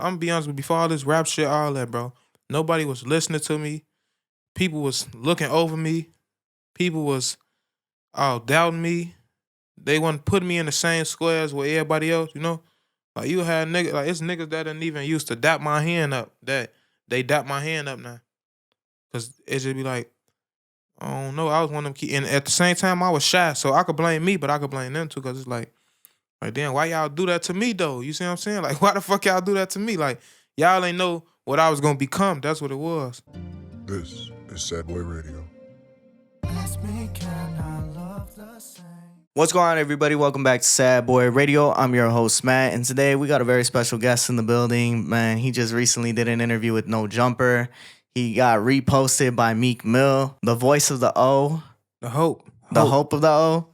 I'm gonna be honest with you, before all this rap shit, all that, bro, nobody was listening to me. People was looking over me. People was all doubting me. They wasn't putting me in the same squares with everybody else, you know? Like you had niggas, like it's niggas that didn't even used to dap my hand up. That they dap my hand up now. Cause it just be like, I don't know. I was one of them and at the same time I was shy. So I could blame me, but I could blame them too, cause it's like damn, why y'all do that to me though? You see what I'm saying? Like, why the fuck y'all do that to me? Like, y'all ain't know what I was gonna become. That's what it was. This is Sad Boy Radio. What's going on, everybody? Welcome back to Sad Boy Radio. I'm your host, Matt, and today we got a very special guest in the building. Man, he just recently did an interview with No Jumper. He got reposted by Meek Mill, the voice of the O. The hope. The hope of the O.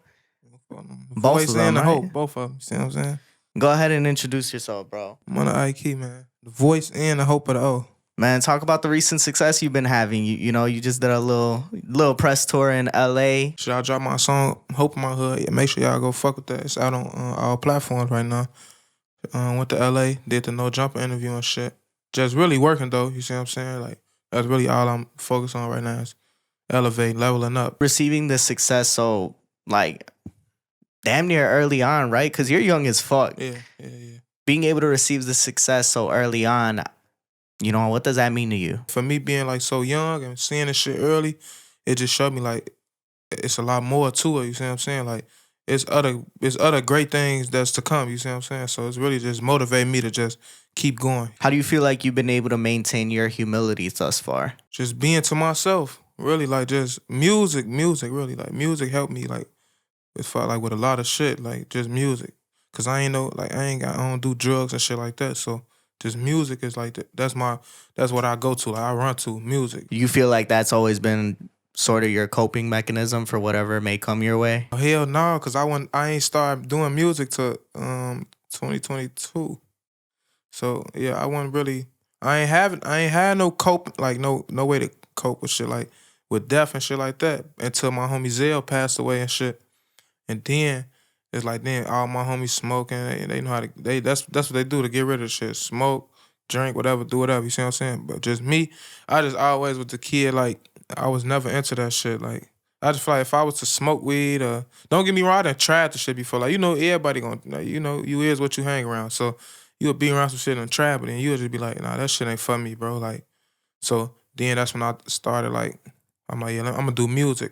Both Voice of them, and the right? hope. Both of them. See what I'm saying? Go ahead and introduce yourself, bro. Munna Ikee, man. The voice and the hope of the O. Man, talk about the recent success you've been having. You know, you just did a little press tour in LA. Should I drop my song, Hope in My Hood? Yeah, make sure y'all go fuck with that. It's out on all platforms right now. Went to LA, did the No Jumper interview and shit. Just really working though, you see what I'm saying? Like, that's really all I'm focused on right now is elevating, leveling up. Receiving the success so, like, damn near early on, right? Because you're young as fuck. Yeah. Being able to receive the success so early on, you know, what does that mean to you? For me being like so young and seeing this shit early, it just showed me like it's a lot more to it, you see what I'm saying? Like it's other great things that's to come, you see what I'm saying? So it's really just motivating me to just keep going. How do you feel like you've been able to maintain your humility thus far? Just being to myself, really, like just music, really. Like music helped me like it felt like with a lot of shit, like just music. Cause I don't do drugs and shit like that. So just music is like that's what I go to. Like I run to music. You feel like that's always been sort of your coping mechanism for whatever may come your way? Hell no, cause I ain't started doing music till 2022. So yeah, I ain't had no cope, like no way to cope with shit like with death and shit like that until my homie Zell passed away and shit. And then it's like then all my homies smoking, they know how to that's what they do to get rid of shit. Smoke, drink, whatever, do whatever, you see what I'm saying? But just me, I just always with the kid, like I was never into that shit. Like I just feel like if I was to smoke weed or don't get me wrong, I done tried the shit before. Like, you know, everybody gonna like, you know, you is what you hang around. So you would be around some shit and try, but then you would just be like, nah, that shit ain't for me, bro. Like, so then that's when I started like, I'm like, yeah, I'm gonna do music.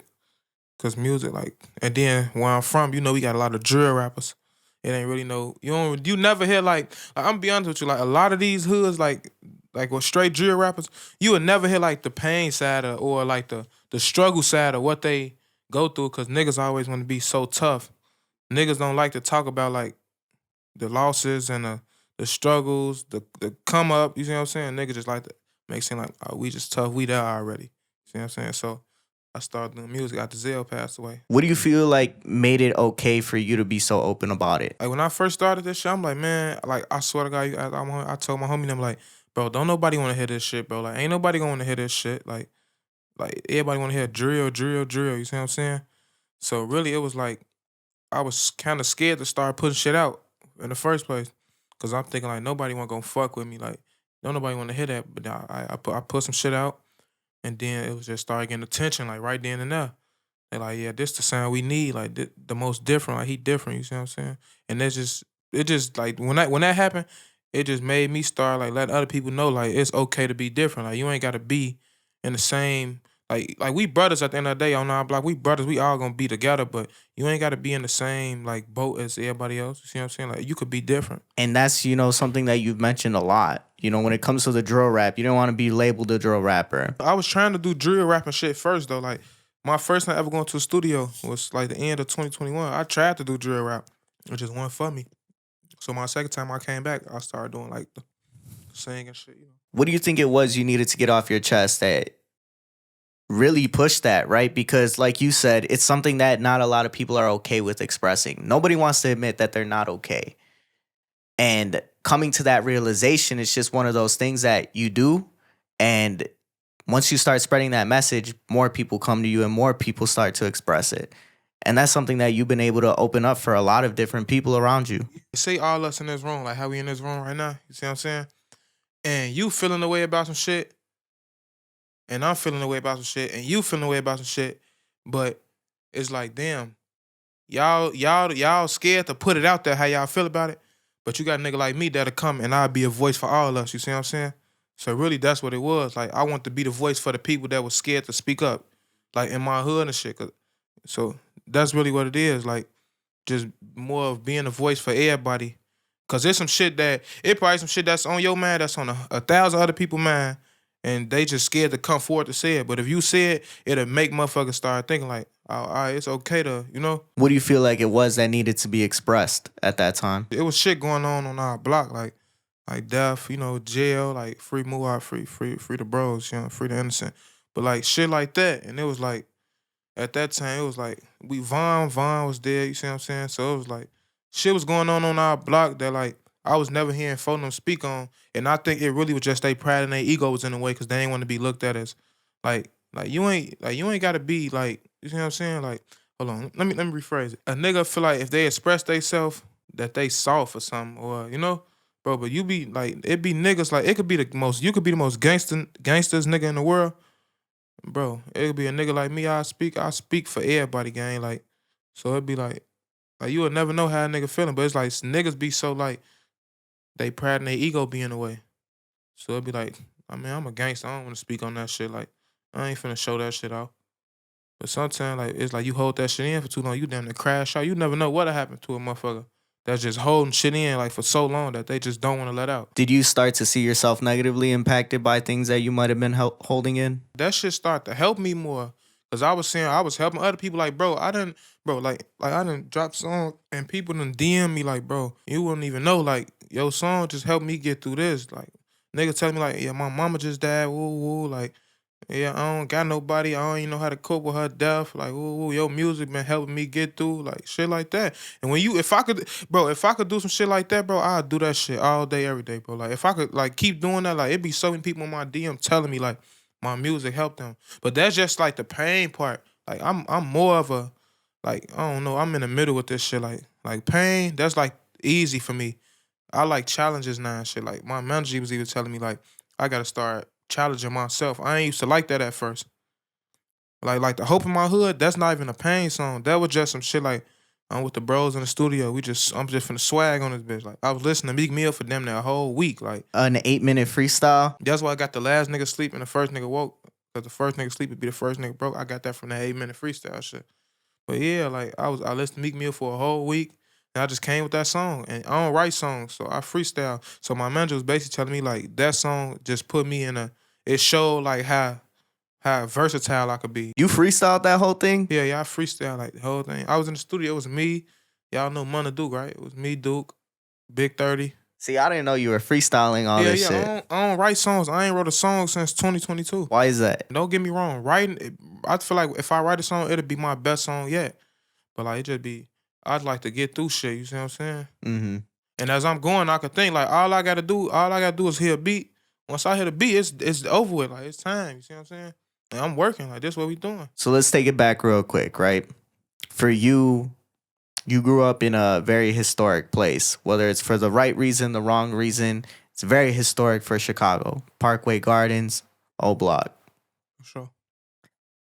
Cause music, like, and then where I'm from, you know, we got a lot of drill rappers. It ain't really you never hear like I'm gonna be honest with you, like a lot of these hoods, like with straight drill rappers, you would never hear like the pain side or like the struggle side of what they go through. Cause niggas always want to be so tough. Niggas don't like to talk about like the losses and the struggles, the come up. You see what I'm saying? Niggas just like to make it seem like, oh, we just tough, we there already. You see what I'm saying? So I started doing music after Zell passed away. What do you feel like made it okay for you to be so open about it? Like when I first started this shit, I'm like, man, like I swear to God, I told my homie them like, bro, don't nobody want to hear this shit, bro. Like ain't nobody gonna want to hear this shit. Like everybody want to hear drill. You see what I'm saying? So really, it was like I was kind of scared to start putting shit out in the first place, cause I'm thinking like nobody want to go fuck with me. Like don't nobody want to hear that. But I put some shit out. And then it was just started getting attention, like right then and there. They're like, yeah, this the sound we need, like the most different, like he different, you see what I'm saying? And it just like when that happened, it just made me start like letting other people know like it's okay to be different. Like you ain't gotta be in the same like we brothers at the end of the day on our block, we brothers, we all gonna be together, but you ain't gotta be in the same like boat as everybody else. You see what I'm saying? Like you could be different. And that's, you know, something that you've mentioned a lot. You know, when it comes to the drill rap, you don't want to be labeled a drill rapper. I was trying to do drill rapping shit first though. Like my first time ever going to a studio was like the end of 2021. I tried to do drill rap. It just wasn't for me. So my second time I came back, I started doing like the singing and shit, you know. What do you think it was you needed to get off your chest that really pushed that, right? Because like you said, it's something that not a lot of people are okay with expressing. Nobody wants to admit that they're not okay. And coming to that realization, it's just one of those things that you do. And once you start spreading that message, more people come to you and more people start to express it. And that's something that you've been able to open up for a lot of different people around you. Say all us in this room, like how we in this room right now, you see what I'm saying? and you feeling the way about some shit, and I'm feeling the way about some shit, and you feeling the way about some shit, but it's like, damn, y'all scared to put it out there how y'all feel about it, but you got a nigga like me that'll come and I'll be a voice for all of us. You see what I'm saying? So really, that's what it was. Like I want to be the voice for the people that was scared to speak up, like in my hood and shit. So that's really what it is. Like just more of being a voice for everybody. Cause there's some shit probably some shit that's on your mind, that's on a thousand other people mind, and they just scared to come forward to say it. But if you say it, it'll make motherfuckers start thinking like, oh, all right, it's okay to, you know. What do you feel like it was that needed to be expressed at that time? It was shit going on our block, like death, you know, jail, like free Muay, free the bros, you know, free the innocent. But like shit like that. And it was like, at that time, it was like Vaughn was there, you see what I'm saying? So it was like shit was going on our block that like I was never hearing folk them speak on. And I think it really was just they pride and their ego was in the way because they ain't want to be looked at as like you ain't gotta be like, you see what I'm saying? Like, hold on, let me rephrase it. A nigga feel like if they express themselves that they soft or something, or you know, bro, but you be like, it be niggas like you could be the most gangsters nigga in the world. Bro, it could be a nigga like me, I speak for everybody, gang. Like, so it'd be like you would never know how a nigga feeling, but it's like niggas be so like they pride and their ego be in the way. So it'd be like, I mean, I'm a gangster, I don't want to speak on that shit. Like, I ain't finna show that shit out. But sometimes like it's like you hold that shit in for too long, you damn near crash out. You never know what'll happen to a motherfucker that's just holding shit in like for so long that they just don't want to let out. Did you start to see yourself negatively impacted by things that you might have been holding in? That shit start to help me more. Cause I was saying I was helping other people like, bro, I didn't drop songs and people done DM me like, bro, you wouldn't even know, like, your song just helped me get through this. Like, nigga tell me like, yeah, my mama just died, woo woo, like, yeah, I don't got nobody, I don't even know how to cope with her death. Like, woo woo, your music been helping me get through, like shit like that. And when if I could do some shit like that, bro, I'd do that shit all day, every day, bro. Like if I could like keep doing that, like it'd be so many people in my DM telling me like my music helped them. But that's just like the pain part. Like I'm more of a like, I don't know, I'm in the middle with this shit. Like pain, that's like easy for me. I like challenges now and shit. Like my manager was even telling me like I gotta start challenging myself. I ain't used to like that at first. Like the Hope in My Hood, that's not even a pain song. That was just some shit like I'm with the bros in the studio. I'm just finna swag on this bitch. Like I was listening to Meek Mill for them that whole week. Like An 8-minute freestyle. that's why I got the last nigga sleep and the first nigga woke. Cause the first nigga sleep would be the first nigga broke. I got that from that 8-minute freestyle shit. But yeah, like I listened to Meek Mill for a whole week. And I just came with that song. And I don't write songs, so I freestyle. So my manager was basically telling me like that song just put me in it showed like how versatile I could be. You freestyled that whole thing? Yeah, I freestyle like the whole thing. I was in the studio, it was me. Y'all know Munna Duke, right? It was me, Duke, Big 30. See, I didn't know you were freestyling all this shit. I don't write songs. I ain't wrote a song since 2022. Why is that? Don't get me wrong. Writing, I feel like if I write a song, it'll be my best song yet. But like it just be, I'd like to get through shit. You see what I'm saying? Mm-hmm. And as I'm going, I could think like all I gotta do is hit a beat. Once I hit a beat, it's over with. Like it's time. You see what I'm saying? And I'm working. Like this what we doing. So let's take it back real quick, right? For you, you grew up in a very historic place, whether it's for the right reason, the wrong reason. It's very historic for Chicago. Parkway Gardens, O Block. For sure.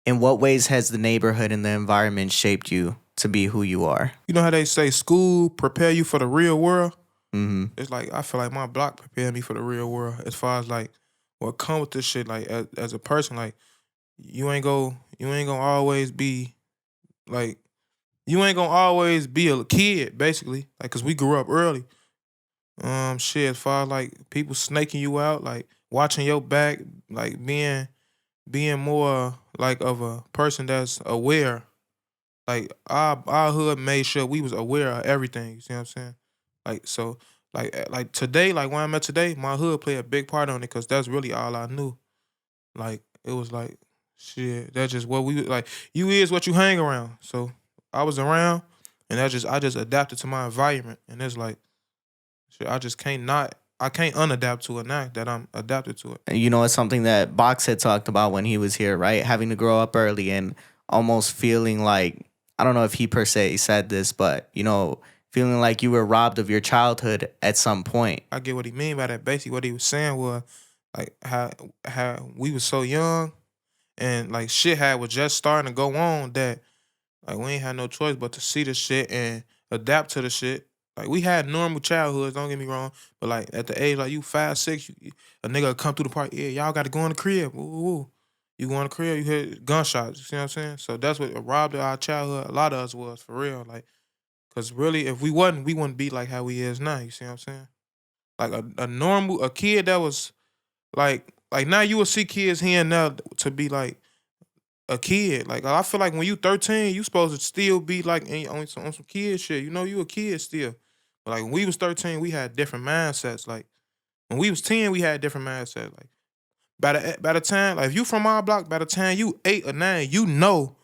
In what ways has the neighborhood and the environment shaped you to be who you are? You know how they say school prepare you for the real world? Mm-hmm. It's like I feel like my block prepared me for the real world as far as like what come with this shit. Like as a person, like you ain't gonna always be like you ain't gonna always be a kid, basically. Like cause we grew up early. Shit, as far as like people snaking you out, like watching your back, like being more like of a person that's aware. Like our hood made sure we was aware of everything. You see what I'm saying? Like so, like today, like where I'm at today, my hood played a big part on it because that's really all I knew. Like it was like shit. That's just what we like. You is what you hang around. So I was around, and I just adapted to my environment, and it's like shit. I can't unadapt to it now that I'm adapted to it. And you know, it's something that Box had talked about when he was here, right? Having to grow up early and almost feeling like, I don't know if he per se said this, but, you know, feeling like you were robbed of your childhood at some point. I get what he mean by that. Basically, what he was saying was like how we was so young and like shit was just starting to go on that like we ain't had no choice but to see the shit and adapt to the shit. Like we had normal childhoods, don't get me wrong, but like at the age like you 5, 6, a nigga would come through the park. Yeah, y'all got to go in the crib. Woo, woo, woo. You go in the crib, you hear gunshots. You see what I'm saying? So that's what robbed our childhood. A lot of us was for real. Like, cause really, if we wasn't, we wouldn't be like how we is now. You see what I'm saying? Like a kid that was like now you will see kids here and now to be like a kid. Like I feel like when you 13, you supposed to still be like on some kid shit. You know, you a kid still. But like when we was 13, we had different mindsets. Like when we was 10, we had different mindsets. Like by the time, like if you from our block, by the time you 8 or 9, you know,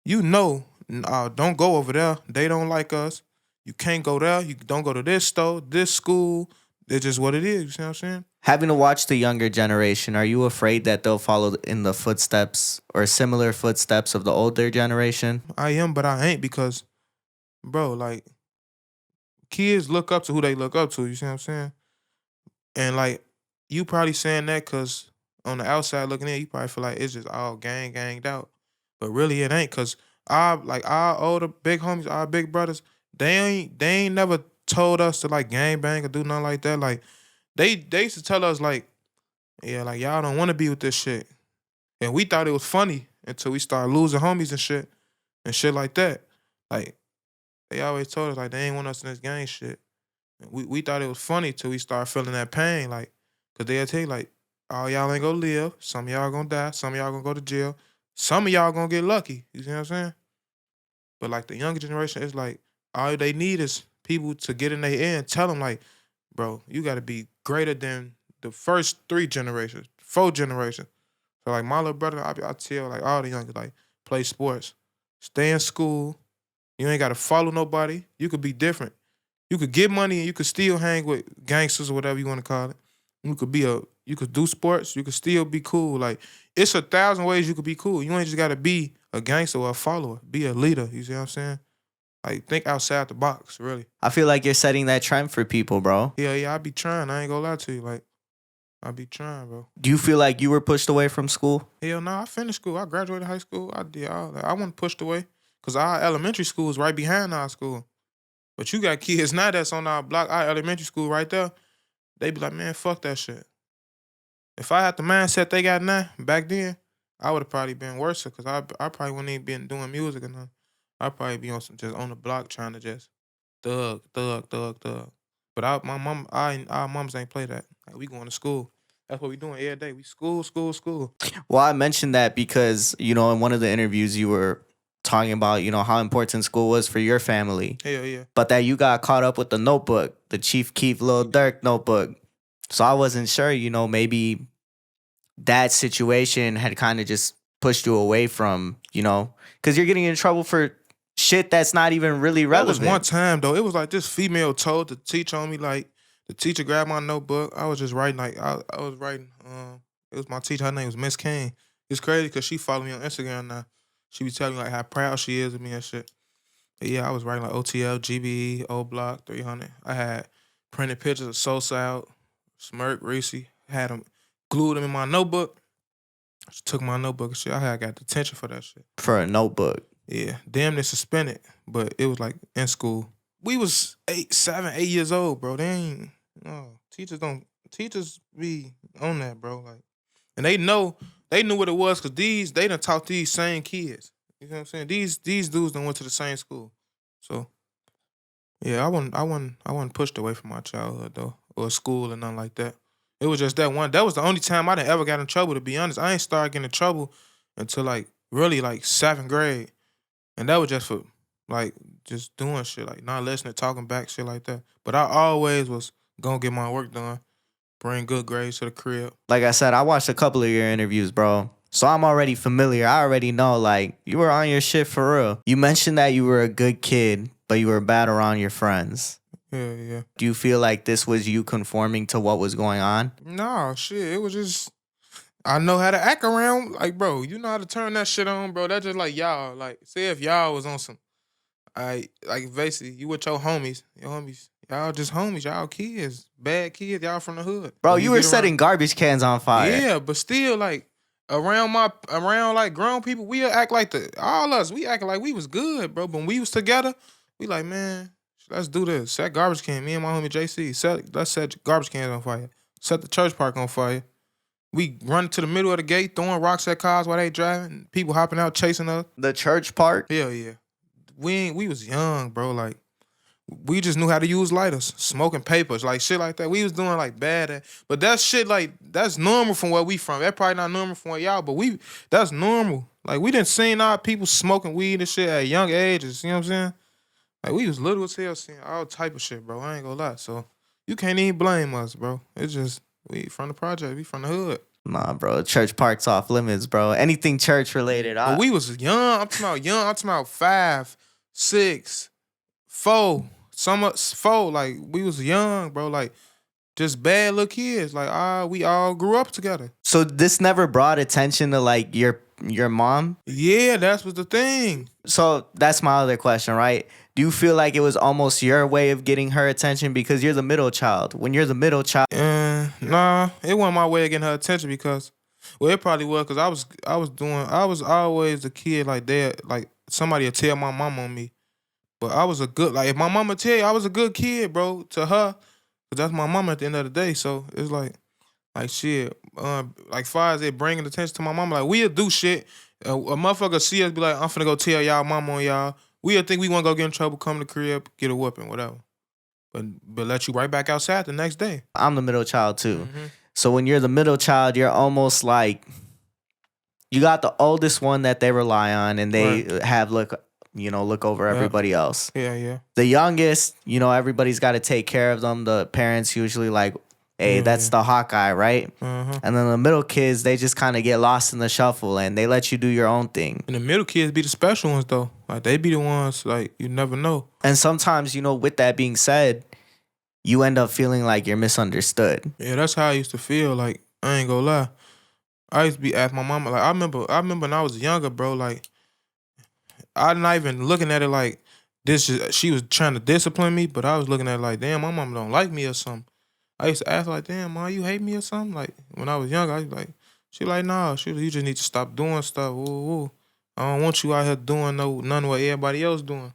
don't go over there. They don't like us. You can't go there. You don't go to this store, this school. It's just what it is. You see what I'm saying? Having to watch the younger generation, are you afraid that they'll follow in the footsteps or similar footsteps of the older generation? I am, but I ain't because, bro, like kids look up to who they look up to. You see what I'm saying? And like you probably saying that because on the outside looking in, you probably feel like it's just all ganged out, but really it ain't. Cause our older big homies, our big brothers, they ain't never told us to like gang bang or do nothing like that. Like they used to tell us like, yeah, like y'all don't want to be with this shit, and we thought it was funny until we started losing homies and shit like that. Like they always told us like they ain't want us in this gang shit. And we thought it was funny till we started feeling that pain, like, cause they'll tell you like, all y'all ain't gonna live, some of y'all gonna die, some of y'all gonna go to jail, some of y'all gonna get lucky. You see what I'm saying? But like the younger generation, it's like all they need is people to get in their ear and tell them like, bro, you gotta be greater than the first 3 generations, 4 generations. So like my little brother, I tell like all the youngers like, play sports, stay in school. You ain't gotta follow nobody. You could be different. You could get money and you could still hang with gangsters or whatever you want to call it. You could do sports. You could still be cool. Like it's 1,000 ways you could be cool. You ain't just gotta be a gangster or a follower. Be a leader. You see what I'm saying? Like think outside the box, really. I feel like you're setting that trend for people, bro. Yeah, I be trying. I ain't gonna lie to you. Like I be trying, bro. Do you feel like you were pushed away from school? Hell no, I finished school. I graduated high school. I did all that. I wasn't pushed away because our elementary school is right behind our school. But you got kids now that's on our block, our elementary school right there. They be like, man, fuck that shit. If I had the mindset they got now, back then, I would have probably been worse because I probably wouldn't even been doing music or nothing. I'd probably be just on the block trying to just thug. But our moms ain't play that. Like, we going to school. That's what we doing every day. We school. Well, I mentioned that because, in one of the interviews you were talking about, how important school was for your family. Hell yeah. But that you got caught up with the notebook, the Chief Keef Lil Durk notebook. So I wasn't sure, maybe that situation had kind of just pushed you away from, because you're getting in trouble for shit that's not even really relevant. That was one time, though. It was like this female told the teacher on me, like, the teacher grabbed my notebook. I was just writing, like, I was writing, it was my teacher. Her name was Miss King. It's crazy because she followed me on Instagram now. She be telling me, like, how proud she is of me and shit. But yeah, I was writing, like, OTL, GBE, O Block, 300. I had printed pictures of Sosa out, Smirk, Reese. Had them, glued them in my notebook. She took my notebook and shit. I got detention for that shit. For a notebook? Yeah, damn near suspended. But it was, like, in school. We was 8 years old, bro. They ain't, no. Teachers be on that, bro. Like, and they knew what it was because they done taught these same kids. You know what I'm saying? These dudes done went to the same school. So yeah, I wasn't pushed away from my childhood though, or school and nothing like that. It was just that one. That was the only time I done ever got in trouble, to be honest. I ain't started getting in trouble until like really like 7th grade. And that was just for like just doing shit, like not listening, talking back, shit like that. But I always was gonna get my work done. Bring good grades to the crib. Like I said, I watched a couple of your interviews, bro. So I'm already familiar. I already know, like, you were on your shit for real. You mentioned that you were a good kid, but you were bad around your friends. Yeah. Do you feel like this was you conforming to what was going on? No, shit. It was just, I know how to act around. Like, bro, you know how to turn that shit on, bro. That's just like y'all. Like, say if y'all was on some, I like basically you with your homies, y'all just homies, y'all kids, bad kids, y'all from the hood. Bro, When you you were get around, setting garbage cans on fire. yeah, but still like around like grown people, we act like all us, we acting like we was good, bro. But when we was together, we like, man, let's do this. Set garbage can. Me and my homie JC, let's set garbage cans on fire. Set the church park on fire. We run to the middle of the gate, throwing rocks at cars while they driving. People hopping out, chasing us. The church park. Hell yeah. We was young, bro. Like we just knew how to use lighters, smoking papers, like shit like that. We was doing like but that shit like that's normal from where we from. That probably not normal from where y'all, but that's normal. Like we didn't see our people smoking weed and shit at young ages. You know what I'm saying? Like we was little as hell seeing all type of shit, bro. I ain't gonna lie. So you can't even blame us, bro. It's just we from the project, we from the hood. Nah, bro. Church park's off limits, bro. Anything church related. But we was young. I'm talking about young. I'm talking about 5, 6, 4. Some 4. Like we was young, bro. Like just bad little kids. Like we all grew up together. So this never brought attention to like your mom? Yeah, that's was the thing. So that's my other question, right? Do you feel like it was almost your way of getting her attention because you're the middle child? When you're the middle child, Nah, it wasn't my way of getting her attention because, well, it probably was because I was always the kid like that. Like somebody would tell my mom on me, but I was a good if my mama tell you I was a good kid, bro, to her, because that's my mama at the end of the day. So it's like shit, like far as it bringing attention to my mama, like we'll do shit. A motherfucker see us be like, I'm finna go tell y'all mama on y'all. We'll think we want to go get in trouble, come to the crib, get a whooping, whatever. But let you right back outside the next day. I'm the middle child too. Mm-hmm. So when you're the middle child, you're almost like you got the oldest one that they rely on, and they have look over everybody else. Yeah. The youngest, everybody's got to take care of them. The parents usually like, hey, that's the Hawkeye, right? Uh-huh. And then the middle kids, they just kind of get lost in the shuffle and they let you do your own thing. And the middle kids be the special ones though. Like they be the ones like you never know. And sometimes, with that being said, you end up feeling like you're misunderstood. Yeah, that's how I used to feel. Like I ain't gonna lie. I used to be asking my mama. Like I remember when I was younger, bro. Like I'm not even looking at it like this. She was trying to discipline me, but I was looking at it like, damn, my mama don't like me or something. I used to ask her like, damn, ma, you hate me or something? Like when I was younger, I was like, she like, nah, you just need to stop doing stuff. Woo. I don't want you out here doing none of what everybody else doing.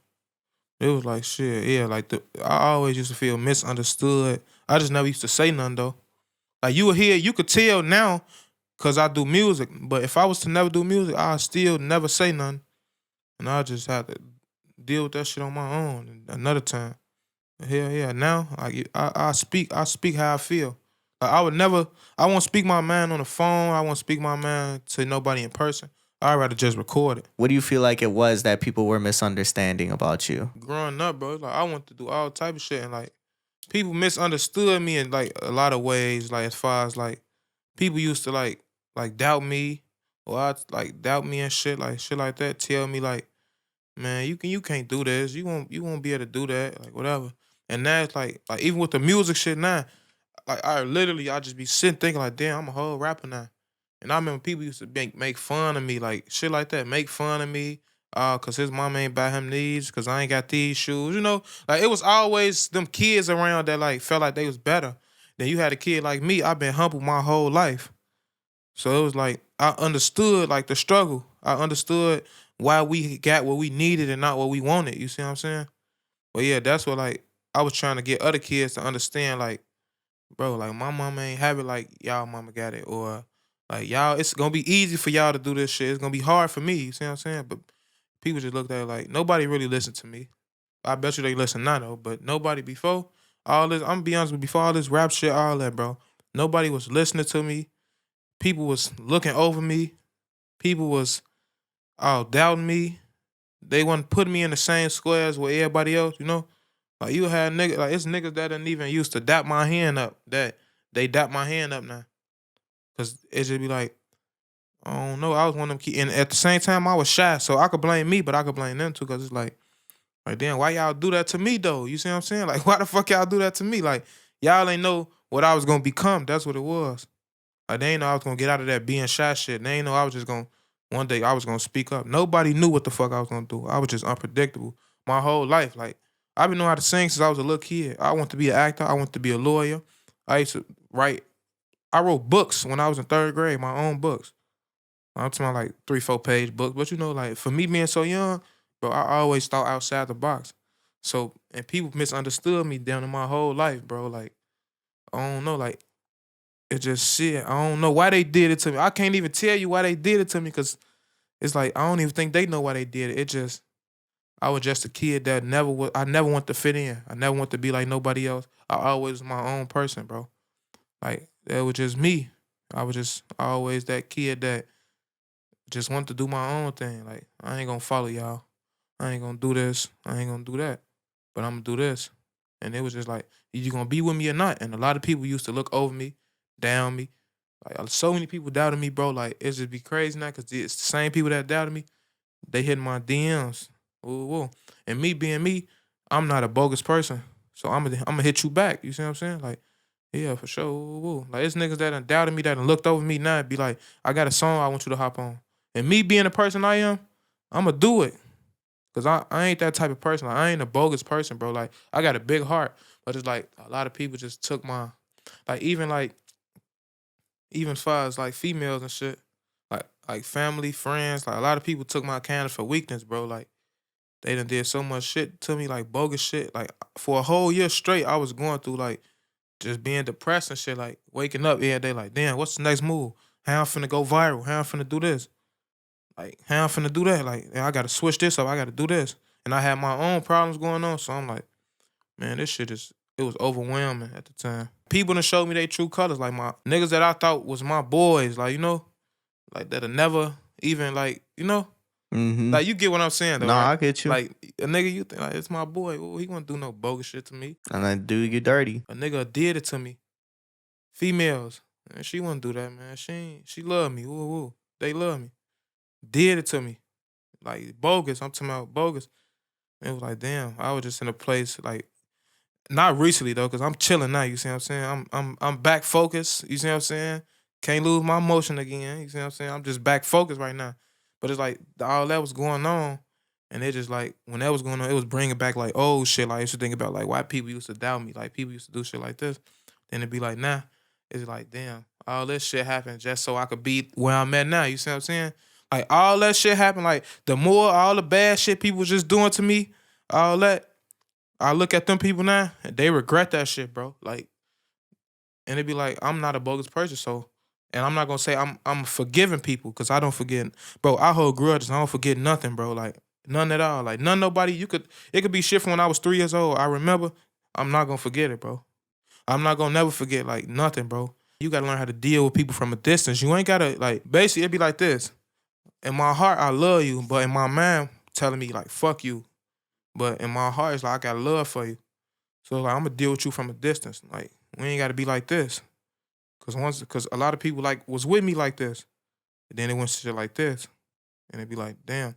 It was like shit, yeah. Like I always used to feel misunderstood. I just never used to say nothing though. Like you were here, you could tell now, cause I do music. But if I was to never do music, I'd still never say nothing, and I just have to deal with that shit on my own another time. Hell yeah. Now I speak how I feel. Like I won't speak my mind on the phone. I won't speak my mind to nobody in person. I'd rather just record it. What do you feel like it was that people were misunderstanding about you? Growing up, bro, like I wanted to do all type of shit, and like people misunderstood me in like a lot of ways. Like as far as like people used to like doubt me, or I like doubt me and shit like that. Tell me like, man, you can't do this. You won't be able to do that. Like whatever. And now it's like even with the music shit now, like I just be sitting thinking like, damn, I'm a whole rapper now. And I remember people used to make fun of me, like shit like that, make fun of me, cause his mom ain't buy him these, cause I ain't got these shoes. Like it was always them kids around that like felt like they was better. Then you had a kid like me. I've been humble my whole life, so it was like I understood like the struggle. I understood why we got what we needed and not what we wanted. You see what I'm saying? But yeah, that's what like I was trying to get other kids to understand. Like, bro, like my mama ain't have it like y'all mama got it, or like y'all, it's gonna be easy for y'all to do this shit. It's gonna be hard for me. You see what I'm saying? But people just looked at it like nobody really listened to me. I bet you they listen now though, but nobody before all this. I'm gonna be honest with you, before all this rap shit, all that, bro. Nobody was listening to me. People was looking over me. People was doubting me. They wasn't putting me in the same squares with everybody else. Like you had niggas, like it's niggas that didn't even used to dap my hand up. That they dap my hand up now. Cause it just be like, I don't know. I was one of them kids. And at the same time, I was shy. So I could blame me, but I could blame them too. Cause it's like damn, why y'all do that to me though? You see what I'm saying? Like, why the fuck y'all do that to me? Like, y'all ain't know what I was gonna become. That's what it was. Like, they ain't know I was gonna get out of that being shy shit. They ain't know I was just gonna, one day I was gonna speak up. Nobody knew what the fuck I was gonna do. I was just unpredictable. my whole life. Like I've been knowing how to sing since I was a little kid. I want to be an actor. I want to be a lawyer. I used to write. I wrote books when I was in third grade, my own books. I'm talking about like 3, 4 page books. But like for me being so young, bro, I always thought outside the box. So and people misunderstood me down in my whole life, bro. Like I don't know, like it just shit. I don't know why they did it to me. I can't even tell you why they did it to me because it's like I don't even think they know why they did it. It just I was just a kid that never was. I never want to fit in. I never want to be like nobody else. I always was my own person, bro. Like that was just me. I was just always that kid that just wanted to do my own thing. Like I ain't gonna follow y'all. I ain't gonna do this. I ain't gonna do that. But I'm gonna do this. And it was just like, you gonna be with me or not? And a lot of people used to look over me, down me. Like so many people doubted me, bro. Like it just be crazy now because it's the same people that doubted me. They hit my DMs. Woo, woo. And me being me, I'm not a bogus person. So I'm gonna hit you back. You see what I'm saying? Like, yeah, for sure. Woo, woo. Like it's niggas that done doubted me, that done looked over me now and be like, I got a song I want you to hop on. And me being the person I am, I'ma do it. Cause I ain't that type of person. Like, I ain't a bogus person, bro. Like I got a big heart. But it's like a lot of people just took my even as far as like females and shit, like family, friends, like a lot of people took my kindness for weakness, bro. Like they done did so much shit to me, like bogus shit. Like for a whole year straight, I was going through like just being depressed and shit, like waking up every day, like, damn, what's the next move? How I'm finna go viral? How I'm finna do this? Like, how I'm finna do that? Like, I gotta switch this up. I gotta do this. And I had my own problems going on, so I'm like, man, this shit it was overwhelming at the time. People done showed me their true colors, like my niggas that I thought was my boys, like, like that'll never even like, Mm-hmm. like you get what I'm saying though, No, right? I get you. Like a nigga you think like it's my boy, well, he won't do no bogus shit to me. And I do you dirty. A nigga did it to me. Females, man, she wouldn't do that, man. She love me, woo woo. They love me. Did it to me. Like bogus. I'm talking about bogus. And it was like, damn, I was just in a place like not recently though, cause I'm chilling now. You see what I'm saying? I'm back focused. You see what I'm saying? Can't lose my emotion again. You see what I'm saying? I'm just back focused right now. But it's like all that was going on, and it just like when that was going on, it was bringing back like old shit. Like I used to think about like why people used to doubt me. Like people used to do shit like this. Then it'd be like, nah. It's like, damn, all this shit happened just so I could be where I'm at now. You see what I'm saying? Like all that shit happened. Like the more all the bad shit people was just doing to me, all that. I look at them people now and they regret that shit, bro. Like, and it be like, I'm not a bogus person, so and I'm not gonna say I'm forgiving people because I don't forget, bro. I hold grudges. I don't forget nothing, bro. Like none at all. Like nobody. It could be shit from when I was 3 years old. I remember. I'm not gonna forget it, bro. I'm not gonna never forget like nothing, bro. You gotta learn how to deal with people from a distance. You ain't gotta like. Basically, it be like this. In my heart, I love you, but in my mind, telling me like fuck you. But in my heart, it's like I got love for you. So like I'm gonna deal with you from a distance. Like we ain't gotta be like this. Cause a lot of people like was with me like this. And then it went shit like this. And it'd be like, damn.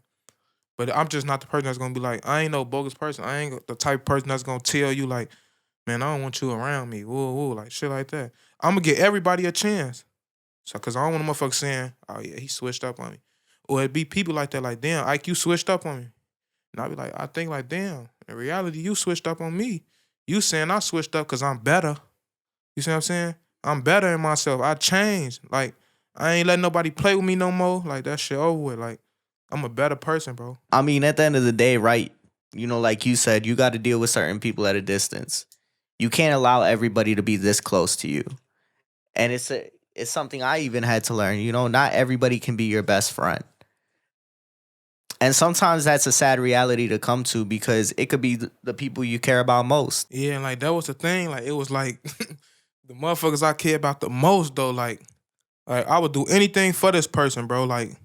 But I'm just not the person that's gonna be like, I ain't no bogus person. I ain't the type of person that's gonna tell you like, man, I don't want you around me. Woo, woo, like shit like that. I'm gonna give everybody a chance. So cause I don't want a motherfucker saying, oh yeah, he switched up on me. Or it'd be people like that, like, damn, Ike, you switched up on me. And I'd be like, I think like, damn, in reality, you switched up on me. You saying I switched up because I'm better. You see what I'm saying? I'm better in myself. I changed. Like, I ain't letting nobody play with me no more. Like, that shit over with. Like, I'm a better person, bro. I mean, at the end of the day, right? Like you said, you got to deal with certain people at a distance. You can't allow everybody to be this close to you. And it's something I even had to learn. Not everybody can be your best friend. And sometimes that's a sad reality to come to because it could be the people you care about most. Yeah, and like, that was the thing. Like, it was like, the motherfuckers I care about the most, though, like I would do anything for this person, bro. Like,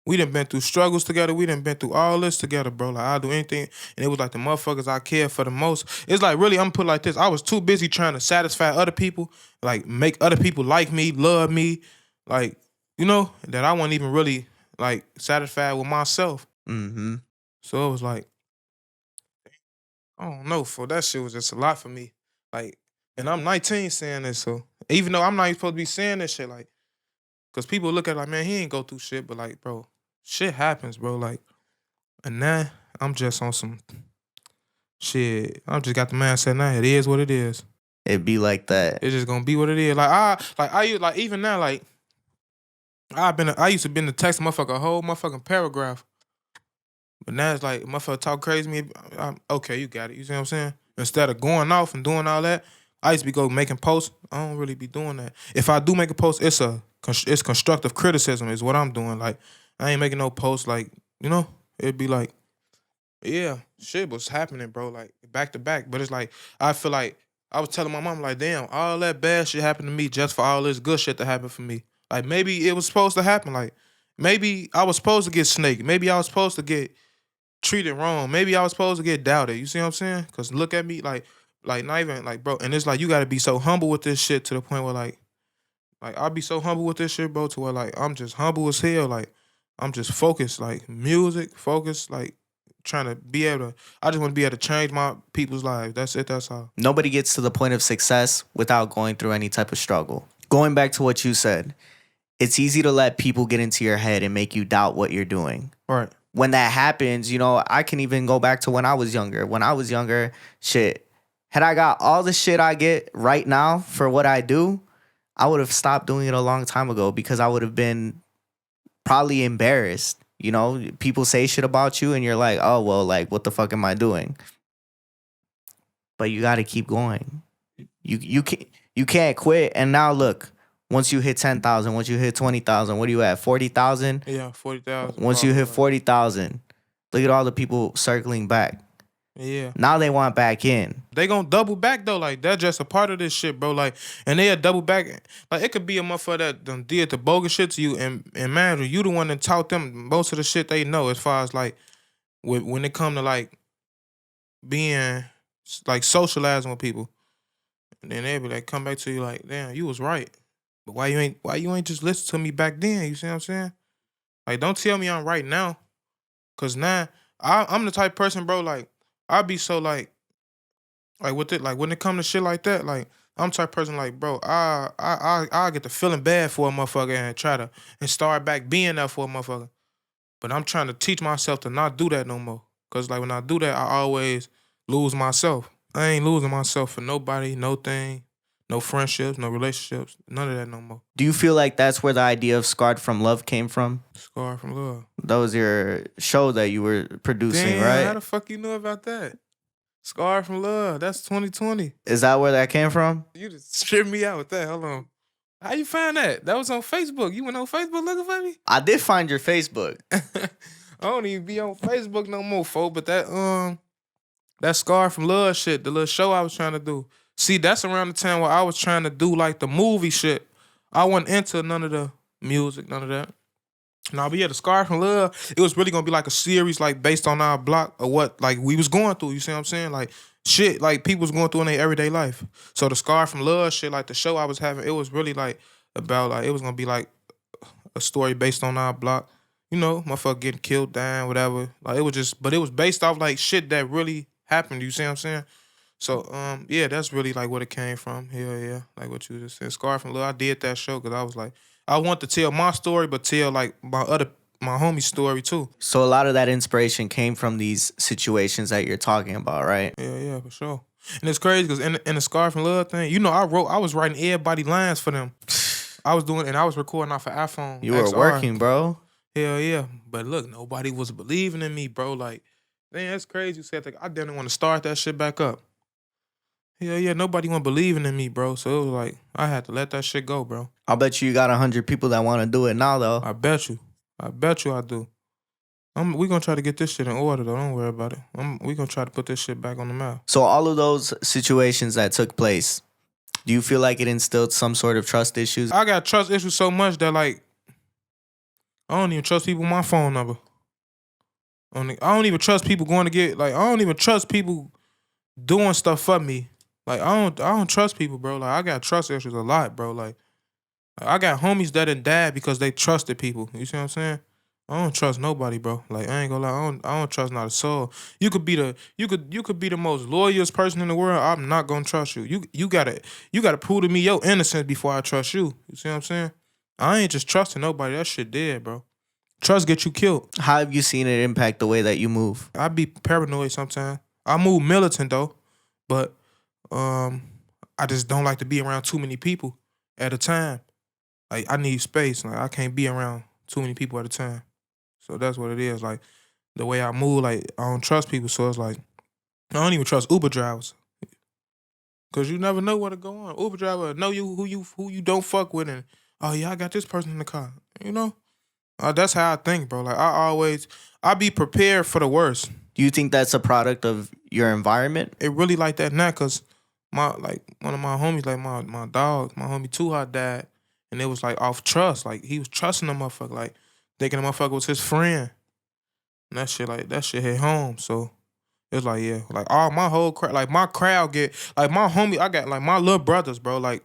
we done been through struggles together. We done been through all this together, bro. Like, I'll do anything. And it was like the motherfuckers I care for the most. It's like, really, I'm gonna put it like this. I was too busy trying to satisfy other people, like, make other people like me, love me, like, that I wasn't even really, like, satisfied with myself. Mm-hmm. So it was like, I don't know, for that shit was just a lot for me. Like, and I'm 19 saying this, so even though I'm not even supposed to be saying this shit, like, because people look at it like, man, he ain't go through shit, but like, bro, shit happens, bro. Like, and now I'm just on some shit. I just got the mindset now. It is what it is. It be like that. It's just gonna be what it is. Like even now, like I used to been to text motherfucker a whole motherfucking paragraph. But now it's like motherfucker talk crazy to me. Okay, you got it. You see what I'm saying? Instead of going off and doing all that, I used to be go making posts. I don't really be doing that. If I do make a post, it's constructive criticism is what I'm doing. Like I ain't making no posts like, you know, it'd be like, yeah, shit was happening, bro, like back to back. But it's like I feel like I was telling my mom, like, damn, all that bad shit happened to me just for all this good shit to happen for me. Like maybe it was supposed to happen. Like maybe I was supposed to get snaked. Maybe I was supposed to get treated wrong. Maybe I was supposed to get doubted. You see what I'm saying? Cause look at me, like not even like, bro. And it's like you got to be so humble with this shit to the point where like I'll be so humble with this shit, bro, to where like I'm just humble as hell. Like I'm just focused, like music, focused, like trying to be able to. I just want to be able to change my people's lives. That's it. That's all. Nobody gets to the point of success without going through any type of struggle. Going back to what you said, it's easy to let people get into your head and make you doubt what you're doing. Right. When that happens, you know, I can even go back to when I was younger. When I was younger, shit, had I got all the shit I get right now for what I do, I would have stopped doing it a long time ago because I would have been probably embarrassed. You know, people say shit about you and you're like, oh, well, like, what the fuck am I doing? But you got to keep going. You can't quit. And now look, once you hit 10,000, once you hit 20,000, what are you at? 40,000? Yeah, 40,000. Once you hit 40,000, look at all the people circling back. Yeah. Now they want back in. They gonna double back though. Like that's just a part of this shit, bro. Like, and they'll double back. Like it could be a motherfucker that done did the bogus shit to you, and man, you the one that taught them most of the shit they know as far as like when it come to like being like socializing with people. And then they be like come back to you like, damn, you was right. But why you ain't just listen to me back then? You see what I'm saying? Like, don't tell me I'm right now. Cause now I'm the type of person, bro, like I be so like with it, like when it come to shit like that, like I'm the type of person like, bro, I get to feeling bad for a motherfucker and try to and start back being there for a motherfucker. But I'm trying to teach myself to not do that no more. Cause like when I do that, I always lose myself. I ain't losing myself for nobody, no thing, no friendships, no relationships, none of that no more. Do you feel like that's where the idea of Scarred from Love came from? Scarred from Love. That was your show that you were producing, Damn, right? How the fuck you know about that? Scarred from Love. That's 2020. Is that where that came from? You just tripped me out with that. Hold on. How you find that? That was on Facebook. You went on Facebook looking for me? I did find your Facebook. I don't even be on Facebook no more, folks. But that Scarred from Love shit, the little show I was trying to do. See, that's around the time where I was trying to do like the movie shit. I wasn't into none of the music, none of that. No, but yeah, the Scarred from Love, it was really gonna be like a series like based on our block or what like we was going through, you see what I'm saying? Like shit like people was going through in their everyday life. So the Scarred from Love shit, like the show I was having, it was really like about like it was gonna be like a story based on our block. You know, motherfucker getting killed, dying, whatever. Like it was just, but it was based off like shit that really happened, you see what I'm saying? So, yeah, that's really like what it came from. Yeah, like what you just said. Scar from Lil, I did that show because I was like, I want to tell my story, but tell like my homie's story too. So a lot of that inspiration came from these situations that you're talking about, right? Yeah, for sure. And it's crazy because in the Scar from Lil thing, you know, I was writing everybody lines for them. I was recording off an iPhone. You were XR. working, bro. Hell yeah. But look, nobody was believing in me, bro. Like, man, that's crazy. You said that. I didn't want to start that shit back up. Yeah, nobody wasn't believing in me, bro. So it was like, I had to let that shit go, bro. I'll bet you got 100 people that want to do it now, though. I bet you I do. We gonna try to get this shit in order, though. Don't worry about it. We gonna try to put this shit back on the map. So all of those situations that took place, do you feel like it instilled some sort of trust issues? I got trust issues so much that, like, I don't even trust people with my phone number. I don't even trust people going to get, like, I don't even trust people doing stuff for me. Like, I don't trust people, bro. Like, I got trust issues a lot, bro. Like, I got homies that done died because they trusted people. You see what I'm saying? I don't trust nobody, bro. Like, I ain't gonna lie, I don't trust not a soul. You could be the most loyalest person in the world. I'm not gonna trust you. You gotta prove to me your innocence before I trust you. You see what I'm saying? I ain't just trusting nobody. That shit dead, bro. Trust get you killed. How have you seen it impact the way that you move? I be paranoid sometimes. I move militant though, but I just don't like to be around too many people at a time. Like I need space. Like I can't be around too many people at a time. So that's what it is. Like the way I move, like I don't trust people. So it's like I don't even trust Uber drivers. Cause you never know what'll go on. Uber driver know who you don't fuck with, and oh yeah, I got this person in the car. You know, that's how I think, bro. Like I be prepared for the worst. Do you think that's a product of your environment? It really like that now, cause one of my homies, like my dog, my homie Too Hot died, and it was like off trust. Like he was trusting the motherfucker, like thinking the motherfucker was his friend, and that shit hit home. So. It was like, yeah, like all my whole crowd, like my crowd get, like my homie, I got like my little brothers, bro, like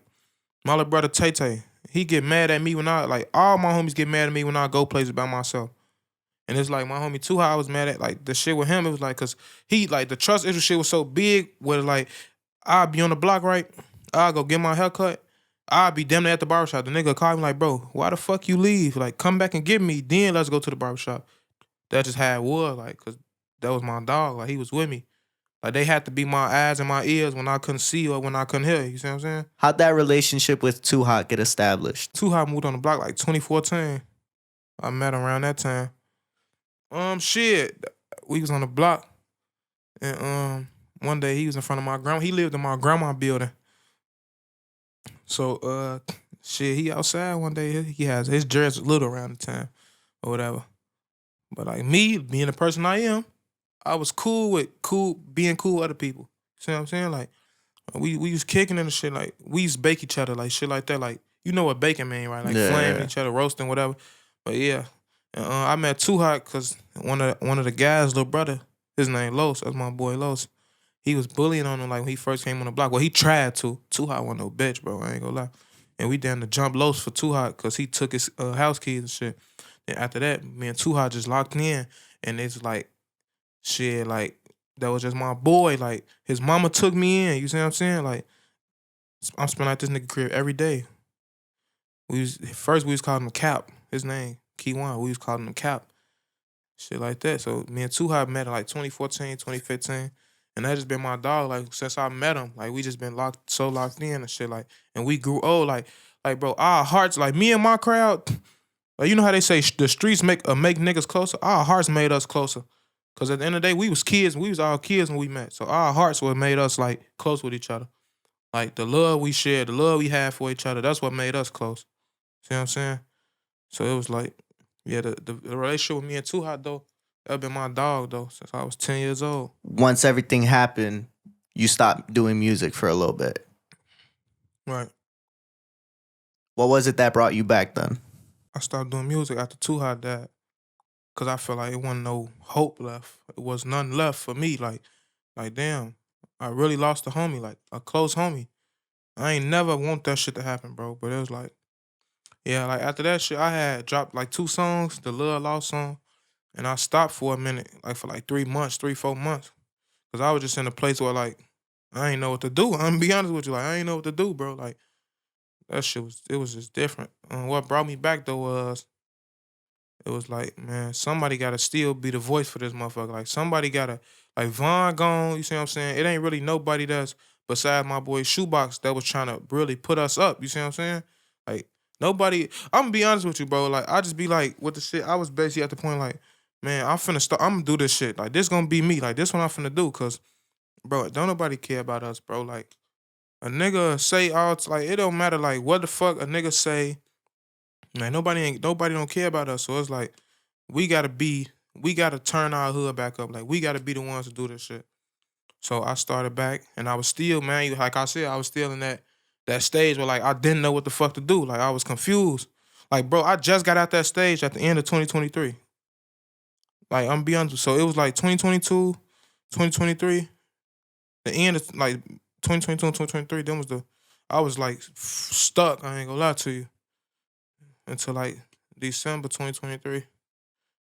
my little brother Tay Tay, he get mad at me when like all my homies get mad at me when I go places by myself. And it's like my homie Too High, I was mad at, like the shit with him, it was like, cause he, like the trust issue shit was so big where like, I'd be on the block, right? I'd go get my haircut. I'd be damn near at the barbershop. The nigga called me like, bro, why the fuck you leave? Like, come back and get me, then let's go to the barbershop. That's just how it was, like, cause that was my dog. Like, he was with me. Like, they had to be my eyes and my ears when I couldn't see or when I couldn't hear. You see what I'm saying? How'd that relationship with Too Hot get established? Too Hot moved on the block like 2014. I met him around that time. Shit. We was on the block. And one day he was in front of my grandma. He lived in my grandma building. So, shit, he outside one day. He has his jersey little around the time or whatever. But like me, being the person I am, I was being cool with other people. See what I'm saying? Like, we was kicking in the shit. Like, we used to bake each other, like shit like that. Like, you know what baking mean, right? Like flaming each other, roasting, whatever. But yeah, and, I met Too Hot because one of the guys' little brother, his name Los, that's my boy Los. He was bullying on him like when he first came on the block. Well, he tried to. Too Hot wasn't no bitch, bro. I ain't gonna lie. And we down to jump Los for Too Hot because he took his house keys and shit. And after that, me and Too Hot just locked in, and it's like, shit, like, that was just my boy. Like, his mama took me in. You see what I'm saying? Like, I'm spending at this nigga crib every day. First we was calling him Cap. His name, Key One. We was calling him Cap. Shit like that. So me and Too Hot met in like 2014, 2015. And that just been my dog. Like, since I met him, like, we just been locked in and shit. Like, and we grew old. Like, bro, our hearts, like, me and my crowd, like, you know how they say the streets make niggas closer? Our hearts made us closer. Because at the end of the day, we was kids. We was all kids when we met. So our hearts what made us, like, close with each other. Like, the love we shared, the love we had for each other, that's what made us close. See what I'm saying? So it was like, yeah, the relationship with me and Too Hot, though, that been my dog, though, since I was 10 years old. Once everything happened, you stopped doing music for a little bit. Right. What was it that brought you back then? I stopped doing music after Too Hot died. Because I felt like it wasn't no hope left. It was none left for me. Like, damn, I really lost a homie, like a close homie. I ain't never want that shit to happen, bro. But it was like, yeah, like after that shit, I had dropped like 2 songs, the Lil Lost song, and I stopped for a minute, like for like 3 months, 4 months. Because I was just in a place where, like, I ain't know what to do. I'm going to be honest with you. Like, I ain't know what to do, bro. Like, that shit was just different. What brought me back, though, was it was like, man, somebody got to still be the voice for this motherfucker. Like, somebody got to, like, Von gone, you see what I'm saying? It ain't really nobody that's, besides my boy Shoebox, that was trying to really put us up, you see what I'm saying? Like, nobody, I'm going to be honest with you, bro. Like, I just be like, with the shit, I was basically at the point, like, man, I'm going to do this shit. Like, this going to be me. Like, this what I'm finna do, because, bro, don't nobody care about us, bro. Like, a nigga say all, like, it don't matter, like, what the fuck a nigga say. Man, nobody don't care about us. So it's like, we gotta turn our hood back up. Like, we gotta be the ones to do this shit. So I started back, and I was still, man, like I said, I was still in that stage where, like, I didn't know what the fuck to do. Like, I was confused. Like, bro, I just got out that stage at the end of 2023. Like, I'm be honest. So it was like 2022, 2023, the end of, like, 2022 and 2023, I was, like, stuck, I ain't gonna lie to you. Until like December 2023.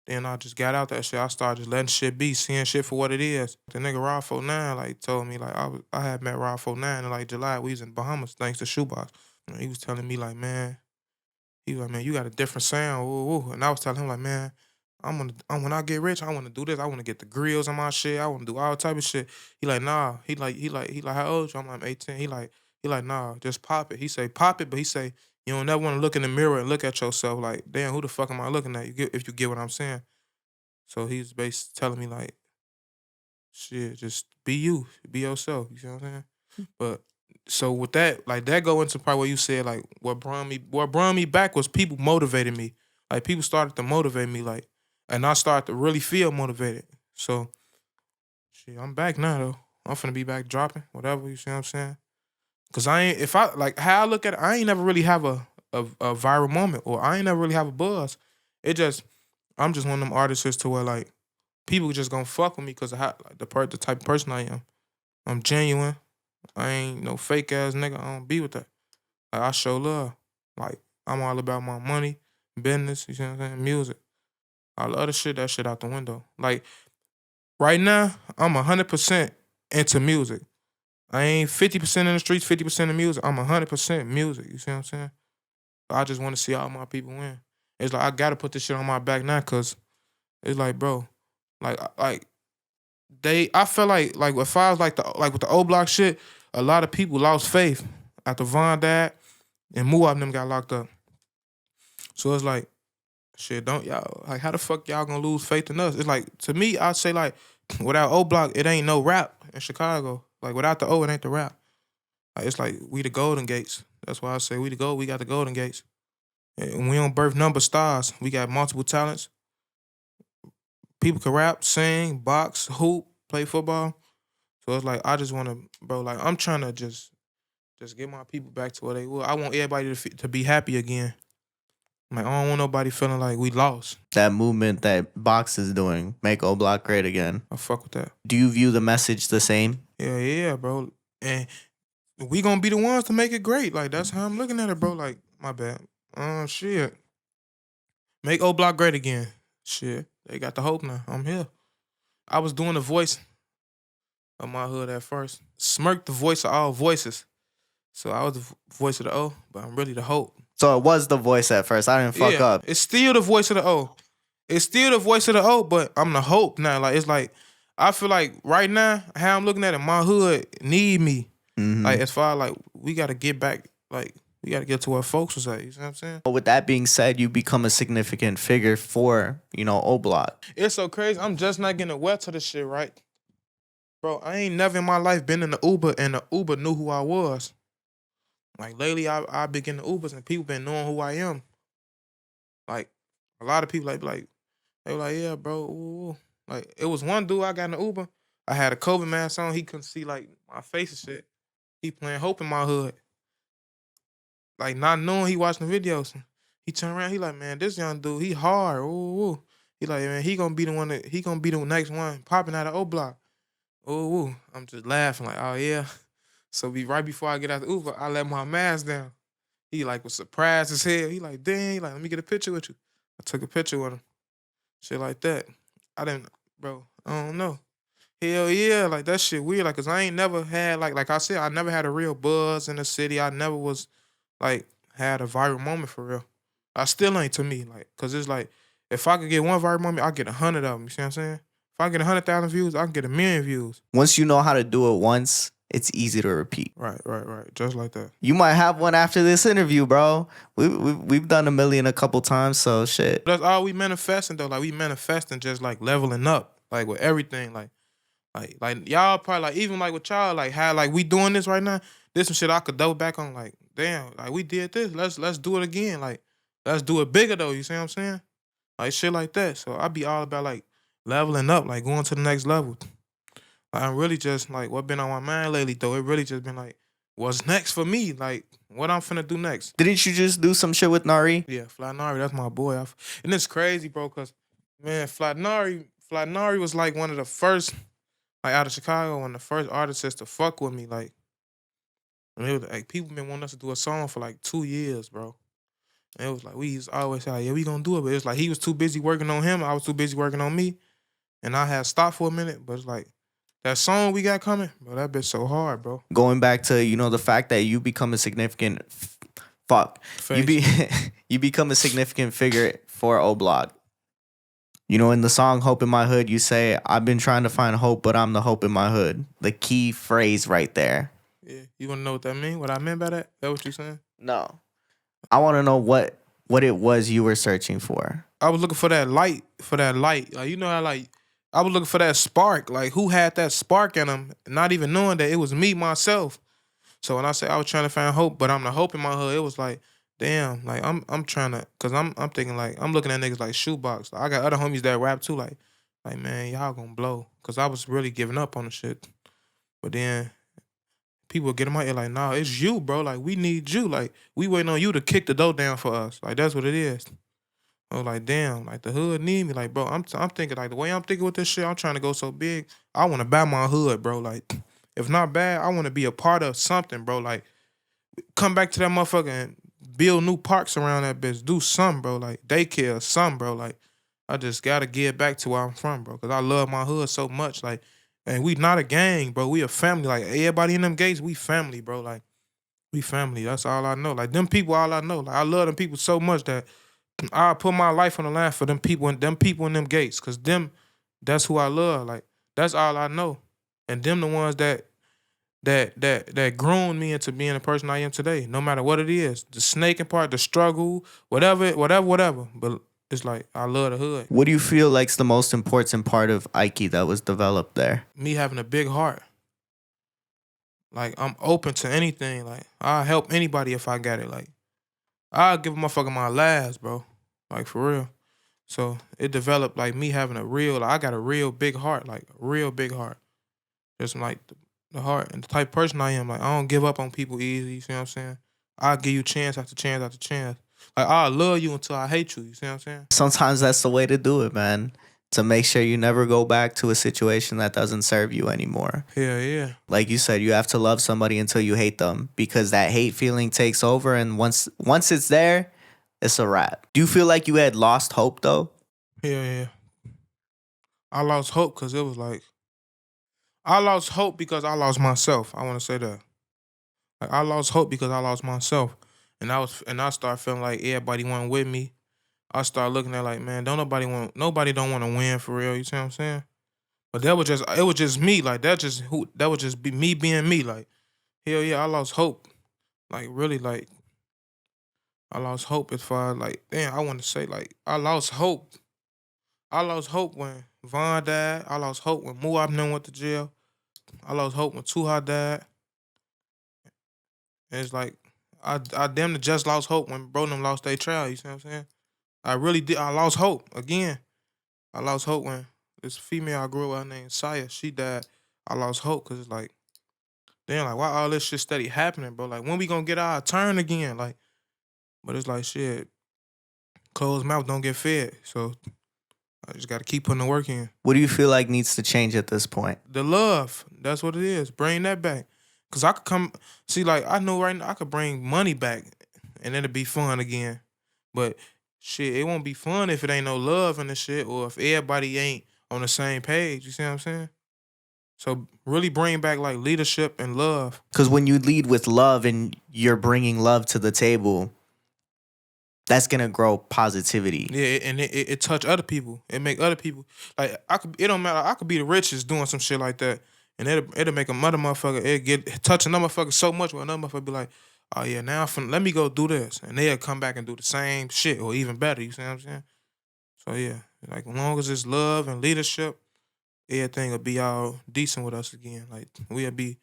Then I just got out that shit. I started just letting shit be, seeing shit for what it is. The nigga Rob 49 like told me, like, I had met Rob 49 in like July. We was in Bahamas thanks to Shoebox. And he was telling me like, man, He was like, man, you got a different sound. Woo, woo. And I was telling him like, man, when I get rich, I want to do this. I want to get the grills on my shit. I want to do all type of shit. He like, nah. He like, how old you? I'm like, I'm 18. He like, nah, just pop it. He say, pop it, but he say, you don't never want to look in the mirror and look at yourself like, damn, who the fuck am I looking at? If you get what I'm saying. So he's basically telling me like, shit, just be you, be yourself. You see what I'm saying? But so with that, like that go into part where you said like what brought me back was people motivated me. Like people started to motivate me, like, and I started to really feel motivated. So shit, I'm back now though. I'm finna be back dropping, whatever, you see what I'm saying? Cause I ain't if I like how I look at it, I ain't never really have a viral moment or I ain't never really have a buzz. It just I'm just one of them artists to where like people just gonna fuck with me because of how like the type of person I am. I'm genuine. I ain't no fake ass nigga. I don't be with that. Like I show love. Like I'm all about my money, business, you see what I'm saying? Music. All the other shit, that shit out the window. Like right now, I'm 100% into music. I ain't 50% in the streets, 50% in music. I'm 100% music. You see what I'm saying? I just want to see all my people win. It's like I gotta put this shit on my back now, cause it's like, bro, like I feel like if I was like with the old block shit, a lot of people lost faith after Von died and Muab and them got locked up. So it's like, shit, don't y'all like how the fuck y'all gonna lose faith in us? It's like to me, I'd say like without O Block, it ain't no rap in Chicago. Like without the O, it ain't the rap. Like it's like we the Golden Gates. That's why I say we got the Golden Gates. And we don't birth number stars. We got multiple talents. People can rap, sing, box, hoop, play football. So it's like I just want to, bro. Like I'm trying to just get my people back to where they were. I want everybody to be happy again. Like I don't want nobody feeling like we lost. That movement that Box is doing, make O Block great again. I fuck with that. Do you view the message the same? Yeah, bro. And we gonna be the ones to make it great. Like that's how I'm looking at it, bro. Like my bad. Shit. Make O Block great again. Shit. They got the hope now. I'm here. I was doing the voice of my hood at first. Smirk the voice of all voices. So I was the voice of the O, but I'm really the hope. So it was the voice at first. I didn't fuck up. It's still the voice of the O. It's still the voice of the O, but I'm the hope now. Like it's like I feel like right now, how I'm looking at it, my hood need me. Mm-hmm. Like as far like we gotta get back, like we gotta get to where folks was at. You see what I'm saying? But with that being said, you become a significant figure for, O Block. It's so crazy. I'm just not getting wet to this shit, right? Bro, I ain't never in my life been in the Uber and the Uber knew who I was. Like lately, I been getting the Ubers and people been knowing who I am. Like a lot of people like they were like, yeah, bro. Ooh. Like it was one dude I got in the Uber. I had a COVID mask on. He couldn't see like my face and shit. He playing Hope in my hood. Like not knowing he watching the videos. He turned around. He like, man, this young dude, he hard. Ooh. He like, man, he gonna be the next one popping out of O Block. Ooh. I'm just laughing like, oh yeah. So right before I get out the Uber, I let my mask down. He like was surprised as hell. He like, dang, let me get a picture with you. I took a picture with him. Shit like that. I don't know. Hell yeah, like that shit weird. Like, cause I ain't never had like I said, I never had a real buzz in the city. I never was like had a viral moment for real. I still ain't to me, like, cause it's like if I could get one viral moment, I get 100 of them. You see what I'm saying? If I get 100,000 views, I can get 1,000,000 views. Once you know how to do it once, it's easy to repeat. Right. Just like that. You might have one after this interview, bro. We've done 1 million a couple times, so shit. That's all we manifesting though. Like we manifesting just like leveling up, like with everything. Like y'all probably like even like with y'all like how like we doing this right now. This some shit I could double back on. Like damn, like we did this. Let's do it again. Like let's do it bigger though. You see what I'm saying? Like shit like that. So I be all about like leveling up, like going to the next level. Like, I'm really just like what been on my mind lately though. It really just been like what's next for me. Like what I'm finna do next. Didn't you just do some shit with Nari? Yeah, Fly Nari, that's my boy. And it's crazy, bro, cause man, Fly Nari was like one of the first, like out of Chicago, one of the first artists to fuck with me. Like, and it was like people been wanting us to do a song for like 2 years, bro. And it was like we used to always say, like, yeah, we gonna do it, but it's like he was too busy working on him, I was too busy working on me, and I had stopped for a minute. But it's like that song we got coming, bro. That bitch so hard, bro. Going back to the fact that you become a significant Fuck. You Face. be you become a significant figure for O Block. You know, in the song Hope in My Hood, you say, I've been trying to find hope, but I'm the hope in my hood. The key phrase right there. Yeah, you wanna know what that mean? What I meant by that? That what you saying? No. I want to know what it was you were searching for. I was looking for that light, Like, you know how, like, I was looking for that spark. Like, who had that spark in them, not even knowing that it was me, myself. So when I say I was trying to find hope, but I'm the hope in my hood, it was like, damn, like, I'm trying to, cause I'm thinking, like, I'm looking at niggas like Shoebox. Like, I got other homies that rap too, like, man, y'all gonna blow. Cause I was really giving up on the shit. But then people get in my ear like, nah, it's you, bro. Like, we need you. Like, we waiting on you to kick the door down for us. Like, that's what it is. I was like, damn, like the hood need me. Like, bro, I'm thinking, like, the way I'm thinking with this shit, I'm trying to go so big. I want to buy my hood, bro. Like, if not bad, I want to be a part of something, bro. Like, come back to that motherfucker and build new parks around that bitch. Do something, bro. Like, daycare, something, bro. Like, I just got to get back to where I'm from, bro. Because I love my hood so much. Like, and we not a gang, bro. We a family. Like, everybody in them gates, we family, bro. Like, we family. That's all I know. Like, them people, all I know. Like, I love them people so much that I put my life on the line for them people and them gates. Cause that's who I love. Like, that's all I know. And them the ones that groomed me into being the person I am today. No matter what it is. The snaking part, the struggle, whatever. But it's like, I love the hood. What do you feel like's the most important part of Ikee that was developed there? Me having a big heart. Like, I'm open to anything. Like, I'll help anybody if I got it. Like, I'll give a motherfucker my last, bro. Like, for real. So it developed like me having I got a real big heart, like a real big heart. Just like the heart and the type of person I am. Like, I don't give up on people easy, you see what I'm saying? I'll give you chance after chance after chance. Like, I'll love you until I hate you, you see what I'm saying? Sometimes that's the way to do it, man. To make sure you never go back to a situation that doesn't serve you anymore. Hell yeah. Like you said, you have to love somebody until you hate them because that hate feeling takes over, and once it's there, it's a wrap. Do you feel like you had lost hope though? Yeah. I lost hope because it was like, I lost hope because I lost myself. I want to say that. Like, I lost hope because I lost myself. And I started feeling like everybody wasn't with me. I started looking at like, man, nobody don't want to win for real, you see what I'm saying? But it was just me. Like, that would just be me being me. Like, hell yeah, I lost hope. Like, really, like, I lost hope as far as, like, damn, I want to say, like, I lost hope. I lost hope when Von died. I lost hope when Muab went to jail. I lost hope when Tuha died. And it's like, I damn near just lost hope when bro them lost their trial, you see what I'm saying? I really did. I lost hope. Again, I lost hope when this female I grew up with named Saya, she died. I lost hope because it's like, damn, like, why all this shit steady happening, bro? Like, when we gonna get our turn again? Like, but it's like, shit, closed mouth don't get fed. So I just got to keep putting the work in. What do you feel like needs to change at this point? The love. That's what it is. Bring that back. Because I could see, like, I know right now I could bring money back and it'll be fun again. But shit, it won't be fun if it ain't no love in the shit or if everybody ain't on the same page. You see what I'm saying? So really bring back, like, leadership and love. Because when you lead with love and you're bringing love to the table, that's gonna grow positivity. Yeah, and it touch other people. It make other people, like, it don't matter. I could be the richest doing some shit like that, and it'll make a motherfucker. It get touch another motherfucker so much where another motherfucker be like, oh yeah, now let me go do this, and they'll come back and do the same shit or even better. You see what I'm saying? So yeah, like, as long as it's love and leadership, everything will be all decent with us again. Like, we'll be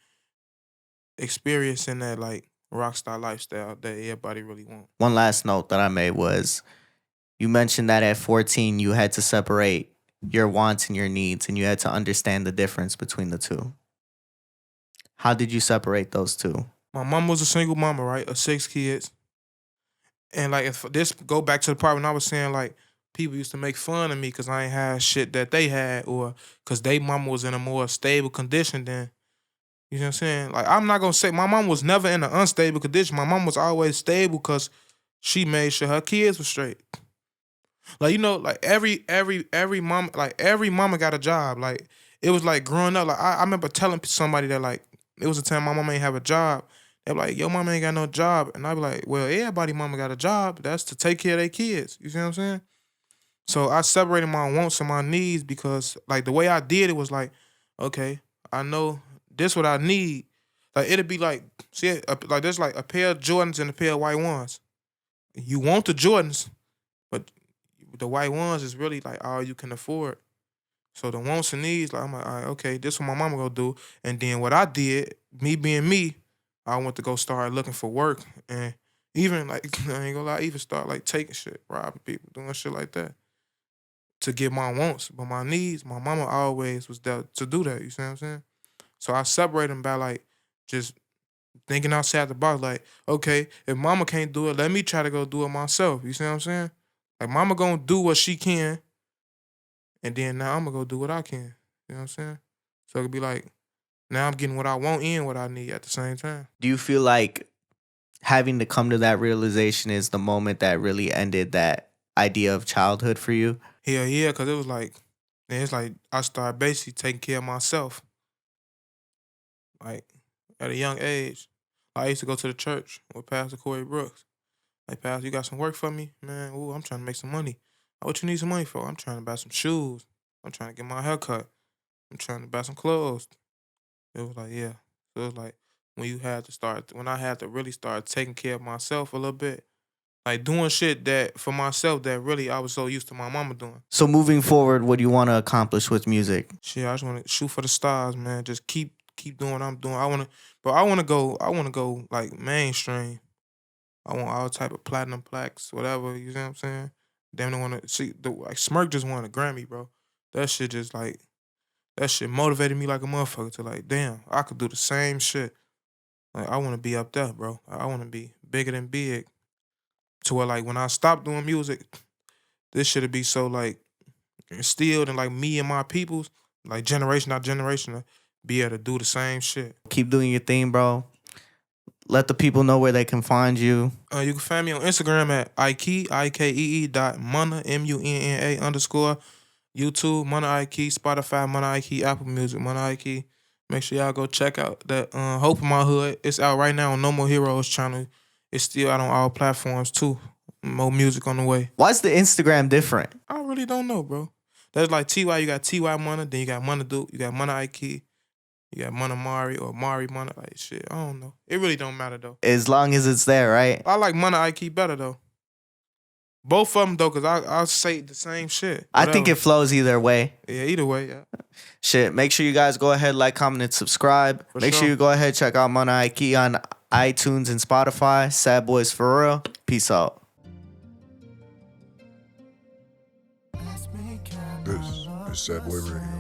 experiencing that, like, rock star lifestyle that everybody really want. One last note that I made was, you mentioned that at 14 you had to separate your wants and your needs, and you had to understand the difference between the two. How did you separate those two? My mom was a single mama, right, of 6 kids. And, like, if this go back to the part when I was saying, like, people used to make fun of me because I ain't had shit that they had, or because they mama was in a more stable condition than, you know what I'm saying? Like, I'm not going to say my mom was never in an unstable condition. My mom was always stable because she made sure her kids were straight. Like, you know, like, every mom, like, every mama got a job. Like, it was like growing up. Like, I remember telling somebody that, like, it was a time my mama ain't have a job. They're like, your mama ain't got no job. And I be like, well, everybody mama got a job. That's to take care of their kids. You see what I'm saying? So I separated my wants and my needs because like the way I did it was like, okay, I know this what I need. Like it'd be like, see, like there's like a pair of Jordans and a pair of white ones. You want the Jordans, but the white ones is really like all you can afford. So the wants and needs, like I'm like, all right, okay, this what my mama gonna do. And then what I did, me being me, I went to go start looking for work. And even like I ain't gonna lie, I even start like taking shit, robbing people, doing shit like that to get my wants. But my needs, my mama always was there to do that. You see what I'm saying? So I separate them by like just thinking outside the box. Like, okay, if mama can't do it, let me try to go do it myself. You see what I'm saying? Like mama gonna do what she can, and then now I'm gonna go do what I can. You know what I'm saying? So it could be like, now I'm getting what I want and what I need at the same time. Do you feel like having to come to that realization is the moment that really ended that idea of childhood for you? Hell yeah, because it was like, man, it's like I started basically taking care of myself. Like at a young age, I used to go to the church with Pastor Corey Brooks. Like, Pastor, you got some work for me? Man, ooh, I'm trying to make some money. What you need some money for? I'm trying to buy some shoes. I'm trying to get my hair cut. I'm trying to buy some clothes. It was like, yeah. So it was like when I had to really start taking care of myself a little bit. Like doing shit that for myself that really I was so used to my mama doing. So moving forward, what do you want to accomplish with music? Shit, I just want to shoot for the stars, man. Just keep doing what I'm doing. I want to go like mainstream. I want all type of platinum plaques, whatever. You see what I'm saying? Damn, they want to see like Smirk just won a Grammy, bro. That shit just like that shit motivated me like a motherfucker to like, damn, I could do the same shit. Like I want to be up there, bro. I want to be bigger than big. To where like when I stop doing music, this should be so like instilled in like me and my peoples, like generation after generation, to be able to do the same shit. Keep doing your thing, bro. Let the people know where they can find you. You can find me on Instagram at Ikee, Ikee.Munna, MUNNA _ YouTube, Munna Ikee, Spotify, Munna Ikee, Apple Music, Munna Ikee. Make sure y'all go check out that Hope in My Hood. It's out right now on No More Heroes channel. It's still out on all platforms too. More music on the way. Why's the Instagram different? I really don't know, bro. That's like TY. You got TY Munna, then you got Munna Duke, you got Munna Ikee, you got Munna Mari or Mari Munna. Like shit, I don't know. It really don't matter though. As long as it's there, right? I like Munna Ikee better though. Both of them though, cause I'll say the same shit. I think Whatever. it flows either way. Yeah, either way, yeah. Shit, make sure you guys go ahead, like, comment, and subscribe. For Make sure sure. you go ahead, check out Munna Ikee on iTunes and Spotify. Sad Boys for real. Peace out. This is Sad Boy Radio.